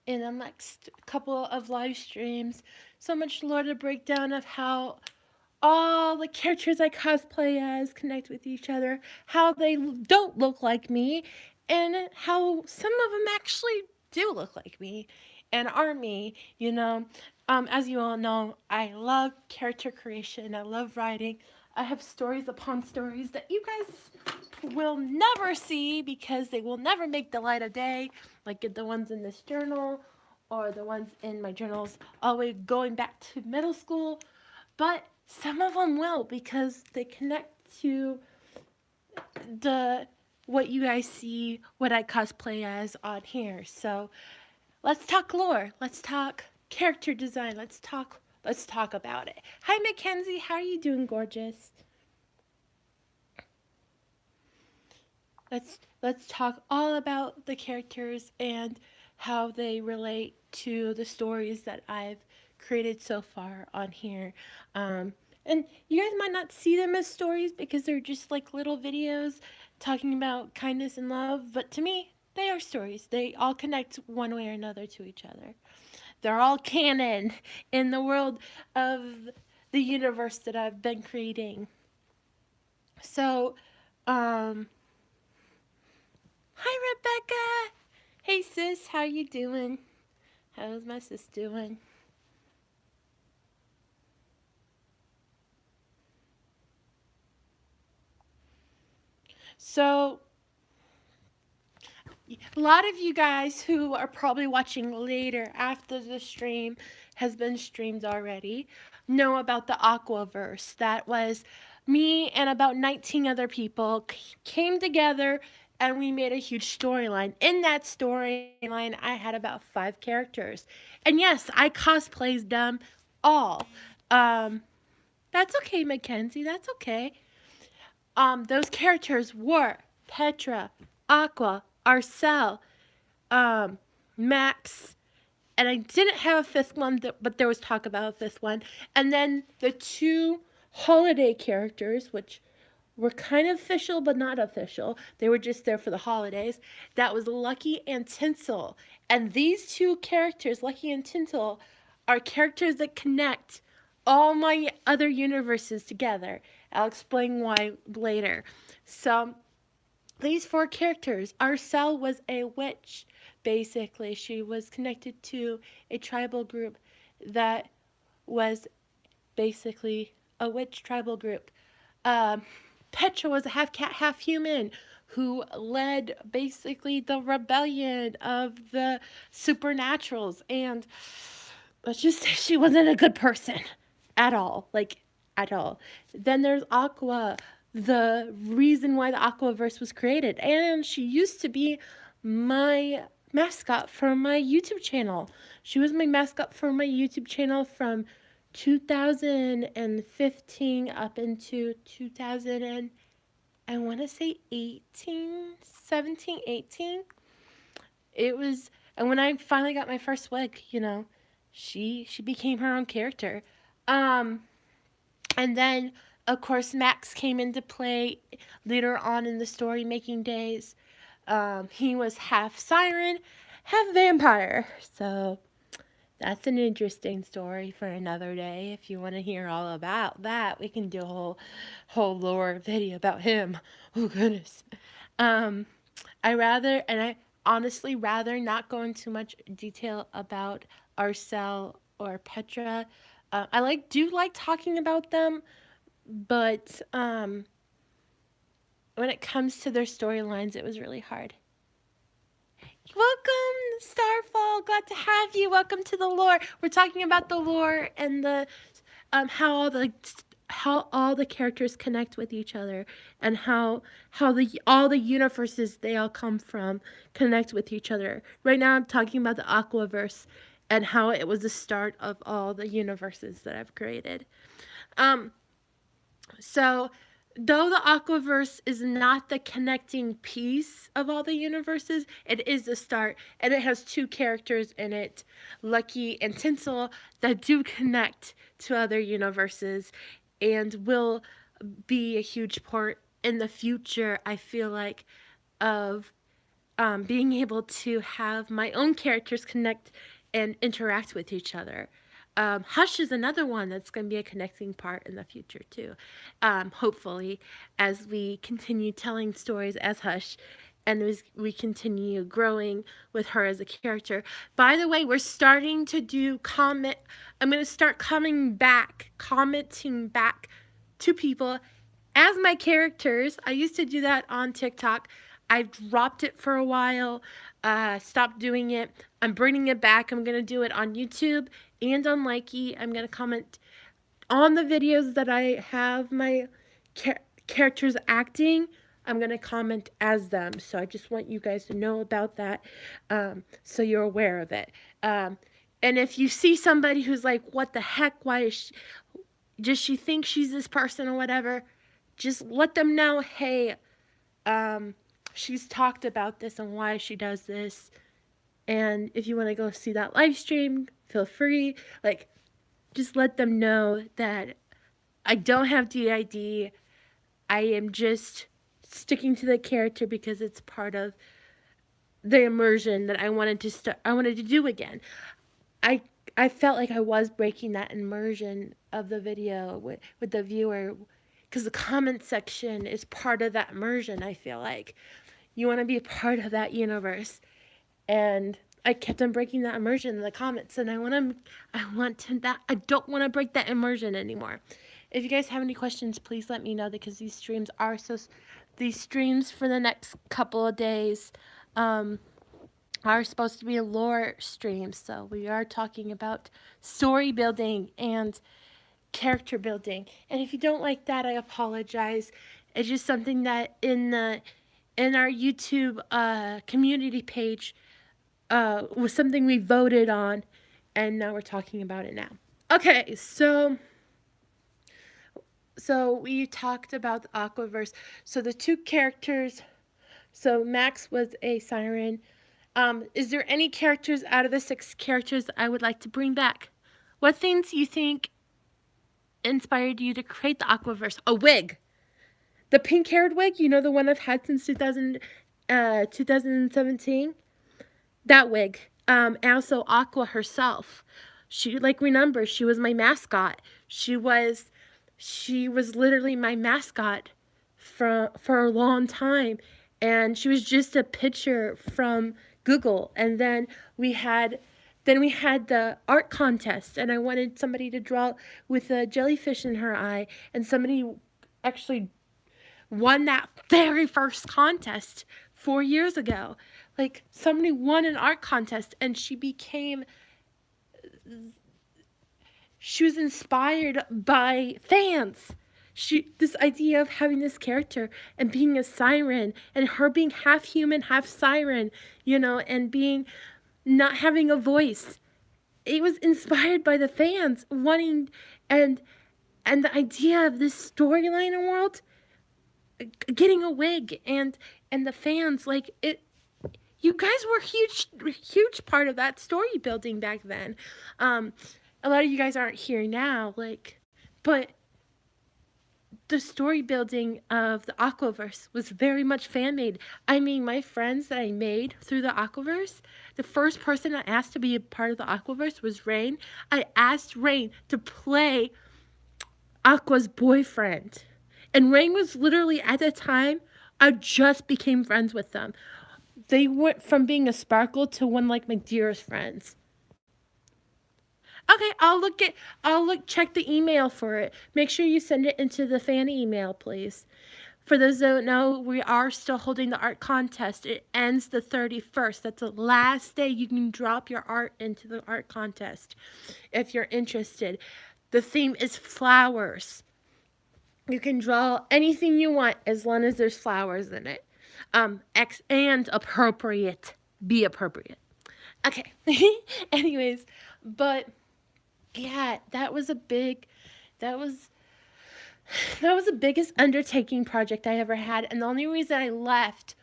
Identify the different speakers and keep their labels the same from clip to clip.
Speaker 1: in the next couple of live streams so much lore to break down of how all the characters I cosplay as connect with each other, how they don't look like me, and how some of them actually do look like me and are me, you know. As you all know, I love character creation, I love writing. I have stories upon stories that you guys will never see because they will never make the light of day, like the ones in this journal or the ones in my journals all the way going back to middle school. But some of them will because they connect to the what you guys see, what I cosplay as on here. So let's talk lore. Let's talk character design. Let's talk about it. Hi Mackenzie, how are you doing, gorgeous? Let's talk all about the characters and how they relate to the stories that I've created so far on here. And you guys might not see them as stories because they're just like little videos talking about kindness and love, but to me, they are stories. They all connect one way or another to each other. They're all canon in the world of the universe that I've been creating. So, um, hi Rebecca. Hey sis, how you doing? How's my sis doing? So, a lot of you guys who are probably watching later after the stream has been streamed already know about the Aqua Verse. That was me and about 19 other people came together and we made a huge storyline. In that storyline, I had about 5 characters. And yes, I cosplayed them all. Um, that's okay, Mackenzie. That's okay. Those characters were Petra, Aqua, Arcel, Max, and I didn't have a fifth one, but there was talk about a fifth one. And then the 2 holiday characters, which were kind of official but not official. They were just there for the holidays. That was Likee and Tinsel. And these 2 characters, Likee and Tinsel, are characters that connect all my other universes together. I'll explain why later. So, these 4 characters, Arcel was a witch, basically. She was connected to a tribal group that was basically a witch tribal group. Um, Petra was a half cat, half human who led basically the rebellion of the supernaturals. And let's just say she wasn't a good person at all. Like, at all. Then there's Aqua, the reason why the Aqua Verse was created. And she used to be my mascot for my YouTube channel. She was my mascot for my YouTube channel from 2015 up into 2000 and I want to say 18, 17, 18. It was, and when I finally got my first wig, you know, she became her own character. Um, and then of course Max came into play later on in the story making days. He was half siren, half vampire. So that's an interesting story for another day. If you want to hear all about that, we can do a whole lore video about him. Oh goodness. Um, I honestly rather not go into much detail about Arcel or Petra. Do like talking about them, but when it comes to their storylines, it was really hard. Welcome, Starfall. Glad to have you. Welcome to the lore. We're talking about the lore and the how all the characters connect with each other and how all the universes they all come from connect with each other. Right now, I'm talking about the Aqua Verse and how it was the start of all the universes that I've created. So though the Aquaverse is not the connecting piece of all the universes, it is the start, and it has 2 characters in it, Likee and Tinsel, that do connect to other universes and will be a huge part in the future, I feel like, of being able to have my own characters connect and interact with each other. Hush is another one that's going to be a connecting part in the future too. Hopefully, as we continue telling stories as Hush, and as we continue growing with her as a character. By the way, we're starting to do comment. I'm going to start commenting back to people as my characters. I used to do that on TikTok. I've dropped it for a while, stopped doing it. I'm bringing it back. I'm going to do it on YouTube and on Likee. I'm going to comment on the videos that I have my characters acting. I'm going to comment as them. So I just want you guys to know about that, so you're aware of it. And if you see somebody who's like, what the heck, why is she, does she think she's this person or whatever, just let them know, hey, she's talked about this and why she does this. And if you want to go see that live stream, feel free. Like, just let them know that I don't have DID. I am just sticking to the character because it's part of the immersion that I wanted to do again. I felt like I was breaking that immersion of the video with the viewer, because the comment section is part of that immersion. I feel like you want to be a part of that universe, and I kept on breaking that immersion in the comments, and I don't want to break that immersion anymore. If you guys have any questions, please let me know, because these streams for the next couple of days are supposed to be lore streams. So we are talking about story building and character building. And if you don't like that, I apologize. It's just something that in our YouTube community page was something we voted on, and now we're talking about it now. Okay, so we talked about the Aqua Verse. So the two characters. So Max was a siren. Is there any characters out of the 6 characters that I would like to bring back? What things you think inspired you to create the Aquaverse? A wig. The pink-haired wig, you know, the one I've had since 2017? That wig. Also, Aqua herself. Remember, she was my mascot. She was literally my mascot for a long time. And she was just a picture from Google. And then we had the art contest, and I wanted somebody to draw with a jellyfish in her eye, and somebody actually won that very first contest 4 years ago. Like, somebody won an art contest, and she was inspired by fans. This idea of having this character and being a siren, and her being half human, half siren, and not having a voice. It was inspired by the fans wanting, and the idea of this storyline and world, getting a wig, and the fans, like, it. You guys were huge part of that story building back then. A lot of you guys aren't here now, but the story building of the Aquaverse was very much fan-made. I mean, my friends that I made through the Aquaverse, the first person I asked to be a part of the Aquaverse was Rain. I asked Rain to play Aqua's boyfriend. And Rain was literally, at the time, I just became friends with them. They went from being a sparkle to one like my dearest friends. Okay, check the email for it. Make sure you send it into the fan email, please. For those that don't know, we are still holding the art contest. It ends the 31st. That's the last day you can drop your art into the art contest if you're interested. The theme is flowers. You can draw anything you want as long as there's flowers in it. And appropriate. Be appropriate. Okay. Anyways, but yeah, that was the biggest undertaking project I ever had, and the only reason I left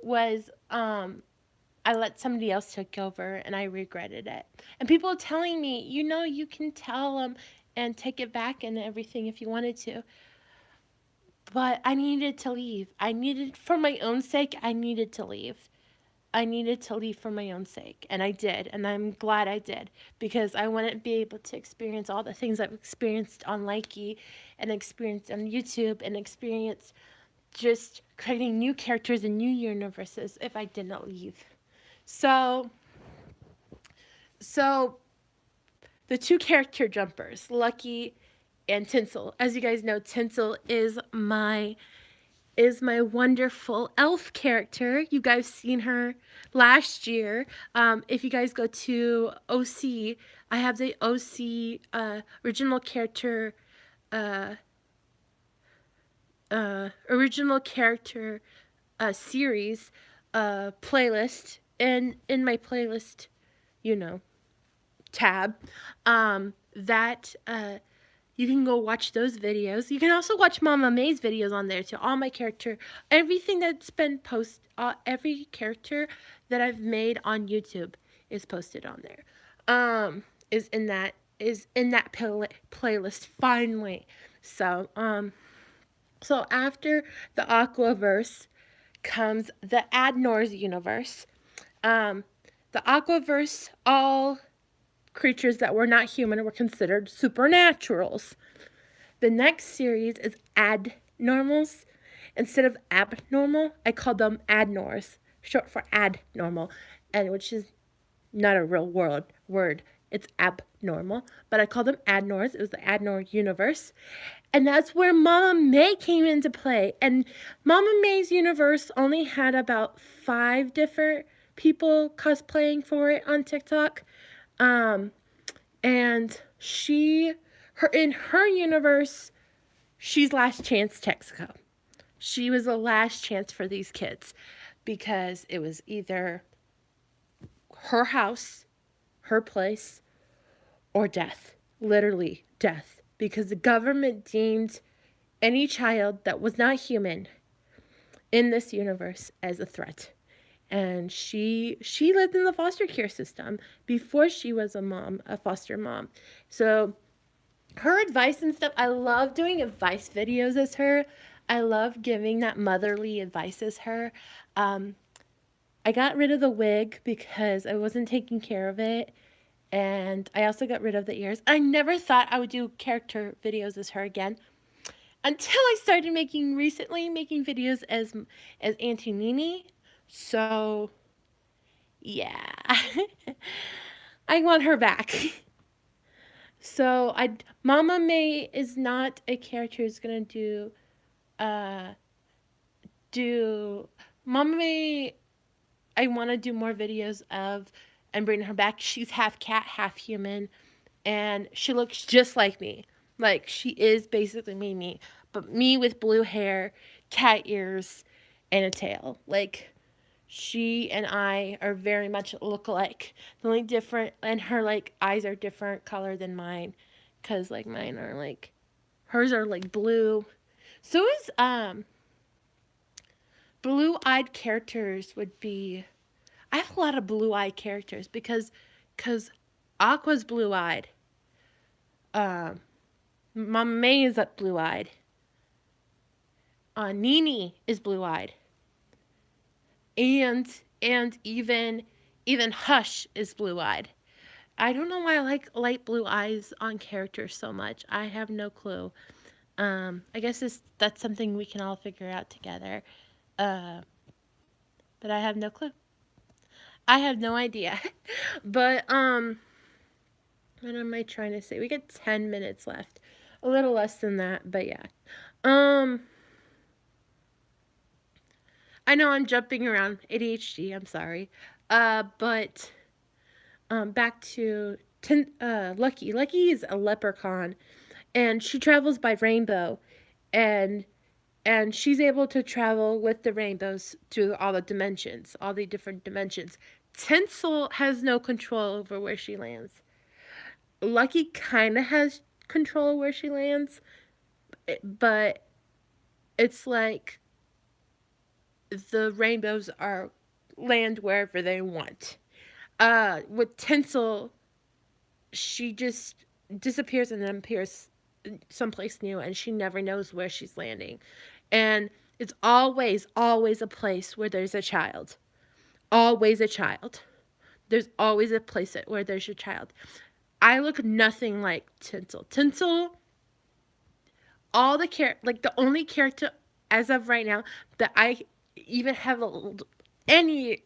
Speaker 1: was I let somebody else take over, and I regretted it. And people are telling me, you can tell them and take it back and everything if you wanted to. But I needed to leave. For my own sake, I needed to leave. I needed to leave for my own sake, and I did, and I'm glad I did, because I wouldn't be able to experience all the things I've experienced on Likee and experienced on YouTube and experienced just creating new characters and new universes if I didn't leave. So, so the two character jumpers, Likee and Tinsel. As you guys know, Tinsel is my wonderful elf character. You guys seen her last year. If you guys go to OC, I have the OC original character series playlist, and in my playlist, you know, tab, that you can go watch those videos. You can also watch Mama May's videos on there too. All my character, everything that's been every character that I've made on YouTube is posted on there. Is in that playlist finally. So after the Aqua Verse comes the Adnor's universe. The Aqua Verse, all creatures that were not human were considered supernaturals. The next series is Adnormals. Instead of abnormal, I called them Adnors, short for Adnormal, and which is not a real word. It's abnormal, but I called them Adnors. It was the Adnor universe. And that's where Mama May came into play. And Mama May's universe only had about 5 different people cosplaying for it on TikTok. And in her universe, she's Last Chance Texaco. She was the last chance for these kids, because it was either her house, her place, or death. Literally death. Because the government deemed any child that was not human in this universe as a threat. And she lived in the foster care system before she was a foster mom. So her advice and stuff, I love doing advice videos as her. I love giving that motherly advice as her. I got rid of the wig because I wasn't taking care of it. And I also got rid of the ears. I never thought I would do character videos as her again, until I started making videos as Auntie Nini. So, yeah. I want her back. So, Mama May is not a character who's going to do Mama May. I want to do more videos of and bring her back. She's half cat, half human, and she looks just like me. Like, she is basically me, but me with blue hair, cat ears, and a tail. Like, she and I are very much look alike. The only different, and her, like, eyes are different color than mine, because, like, mine are, like, hers are, like, blue. So is, blue-eyed characters would be, I have a lot of blue-eyed characters, because Aqua's blue-eyed. Mama May is blue-eyed. Nini is blue-eyed. And even Hush is blue-eyed. I don't know why I like light blue eyes on characters so much. I have no clue. I guess that's something we can all figure out together. But I have no clue. I have no idea. But what am I trying to say? We got 10 minutes left. A little less than that, but yeah. I know I'm jumping around. ADHD, I'm sorry. But back to Likee. Likee is a leprechaun, and she travels by rainbow, and she's able to travel with the rainbows to all the dimensions, all the different dimensions. Tinsel has no control over where she lands. Likee kind of has control where she lands, but it's like the rainbows land wherever they want. With Tinsel, she just disappears and then appears someplace new, and she never knows where she's landing. And it's always a place where there's a child. always a child. There's always a place where there's a child. I look nothing like Tinsel. Tinsel, all the like the only character as of right now that I even have any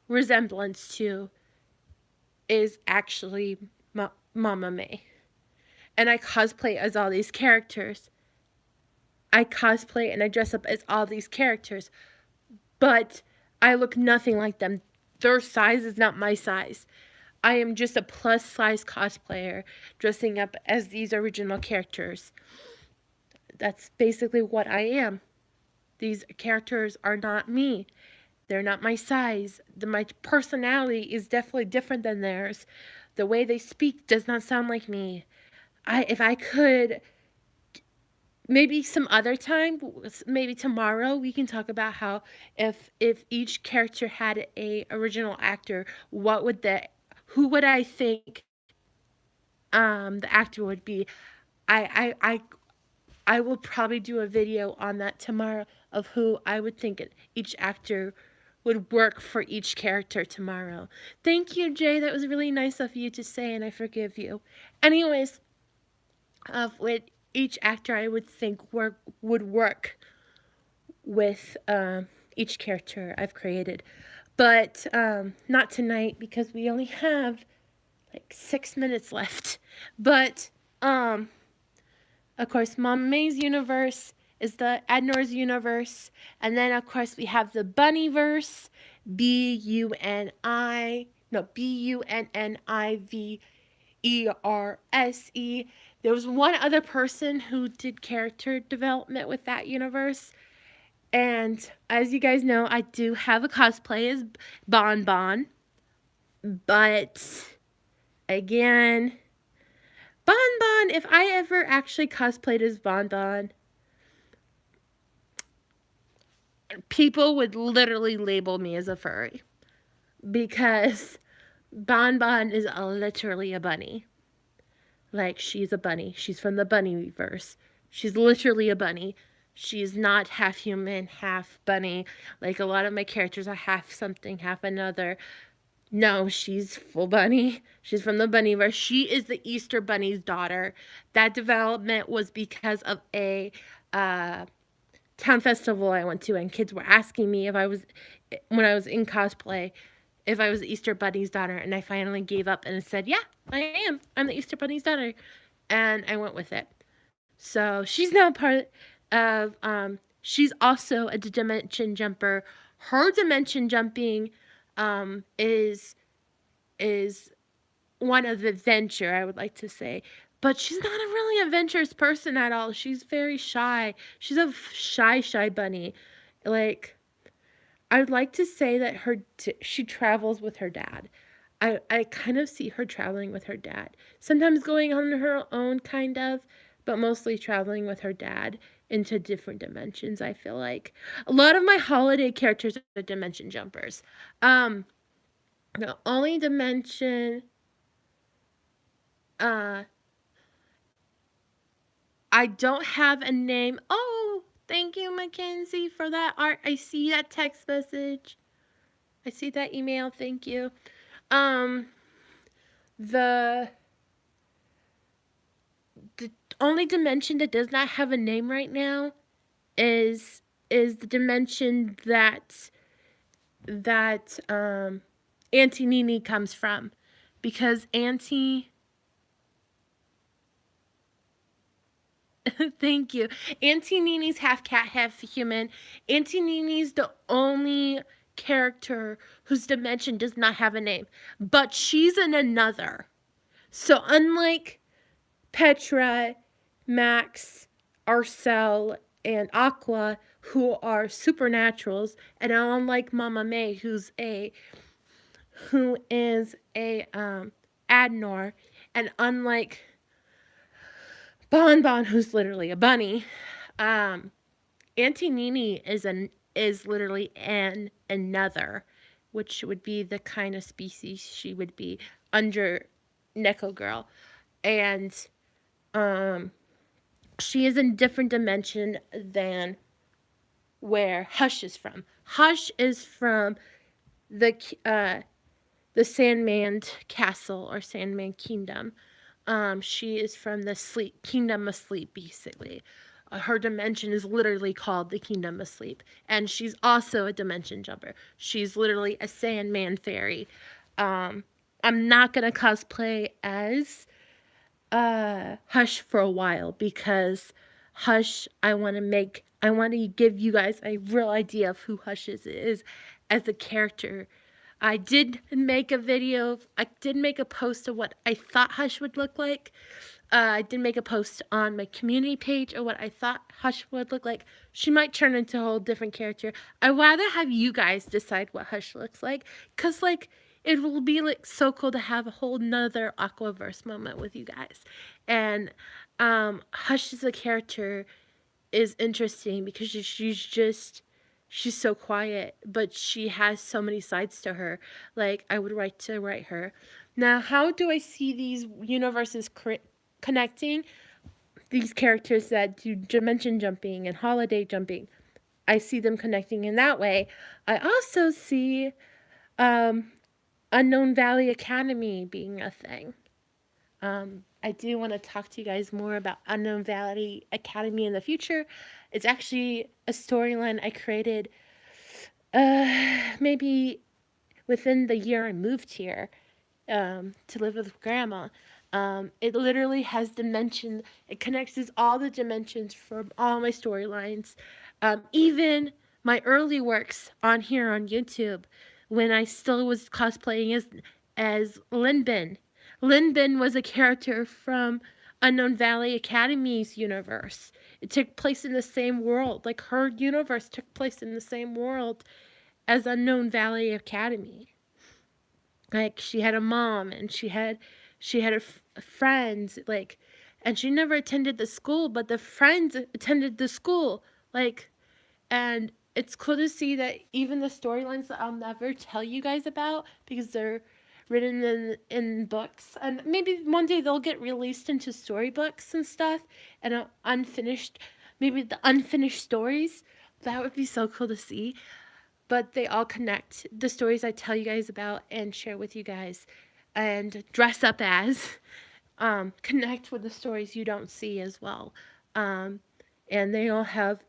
Speaker 1: resemblance to is actually Mama May. And I cosplay as all these characters. I cosplay and I dress up as all these characters. But I look nothing like them. Their size is not my size. I am just a plus size cosplayer dressing up as these original characters. That's basically what I am. These characters are not me. They're not my size. My personality is definitely different than theirs. The way they speak does not sound like me. If I could, maybe some other time, maybe tomorrow, we can talk about how if each character had a original actor, who would I think the actor would be? I will probably do a video on that tomorrow of who I would think each actor would work for each character tomorrow. Thank you, Jay. That was really nice of you to say, and I forgive you. Anyways, with each actor I would think would work with each character I've created. But not tonight because we only have like 6 minutes left. But of course, Mom May's universe is the Adnor's universe. And then, of course, we have the Bunnyverse, Bunnniverse. There was one other person who did character development with that universe. And as you guys know, I do have a cosplay as Bon Bon. But, again, Bon Bon, if I ever actually cosplayed as Bon Bon, people would literally label me as a furry. Because Bon Bon is literally a bunny. Like, she's a bunny. She's from the Bunnyverse. She's literally a bunny. She's not half human, half bunny. Like, a lot of my characters are half something, half another. No, she's full bunny. She's from the Bunnyverse. She is the Easter Bunny's daughter. That development was because of a town festival I went to, and kids were asking me when I was in cosplay, if I was the Easter Bunny's daughter, and I finally gave up and said, yeah, I am. I'm the Easter Bunny's daughter. And I went with it. So she's now part of, she's also a dimension jumper. Her dimension jumping is one of adventure, I would like to say. But she's not a really adventurous person at all. She's very shy. She's a shy bunny. Like, I would like to say that she travels with her dad. I kind of see her traveling with her dad. Sometimes going on her own, kind of, but mostly traveling with her dad into different dimensions, I feel like. A lot of my holiday characters are dimension jumpers. The only dimension I don't have a name. Oh, thank you, Mackenzie, for that art. I see that text message. I see that email. Thank you. The only dimension that does not have a name right now is the dimension that Auntie Nini comes from, because Auntie thank you. Auntie Nini's half cat, half human. Auntie Nini's the only character whose dimension does not have a name, but she's in another. So unlike Petra, Max, Arcel, and Aqua, who are supernaturals, and unlike Mama May, who is a Adnor, and unlike Bon Bon, who's literally a bunny, Auntie Nini is literally another, which would be the kind of species she would be under Neko Girl. And she is in a different dimension than where Hush is from. Hush is from the the Sandman Castle or Sandman Kingdom. She is from the Sleep Kingdom of Sleep, basically. Her dimension is literally called the Kingdom of Sleep, and she's also a dimension jumper. She's literally a Sandman fairy. I'm not gonna cosplay as Hush for a while because Hush, I want to give you guys a real idea of who Hush is as a character. I did make a post of what I thought Hush would look like. I did make a post on my community page of what I thought Hush would look like. She might turn into a whole different character. I'd rather have you guys decide what Hush looks like, because, like, it will be, like, so cool to have a whole nother Aqua Verse moment with you guys. And Hush as a character is interesting because she's so quiet, but she has so many sides to her. Like, I would write her. Now, how do I see these universes connecting? These characters that do dimension jumping and holiday jumping, I see them connecting in that way. I also see Unknown Valley Academy being a thing. I do want to talk to you guys more about Unknown Valley Academy in the future. It's actually a storyline I created maybe within the year I moved here to live with Grandma. It literally has dimensions. It connects all the dimensions from all my storylines. Even my early works on here on YouTube, when I still was cosplaying as Linbin. Linbin was a character from Unknown Valley Academy's universe. It took place in the same world. Like, her universe took place in the same world as Unknown Valley Academy. Like, she had a mom and she had friends, like, and she never attended the school, but the friends attended the school, like, and it's cool to see that even the storylines that I'll never tell you guys about because they're written in books, and maybe one day they'll get released into storybooks and stuff, and maybe the unfinished stories. That would be so cool to see. But they all connect. The stories I tell you guys about and share with you guys and dress up as connect with the stories you don't see as well. And they all have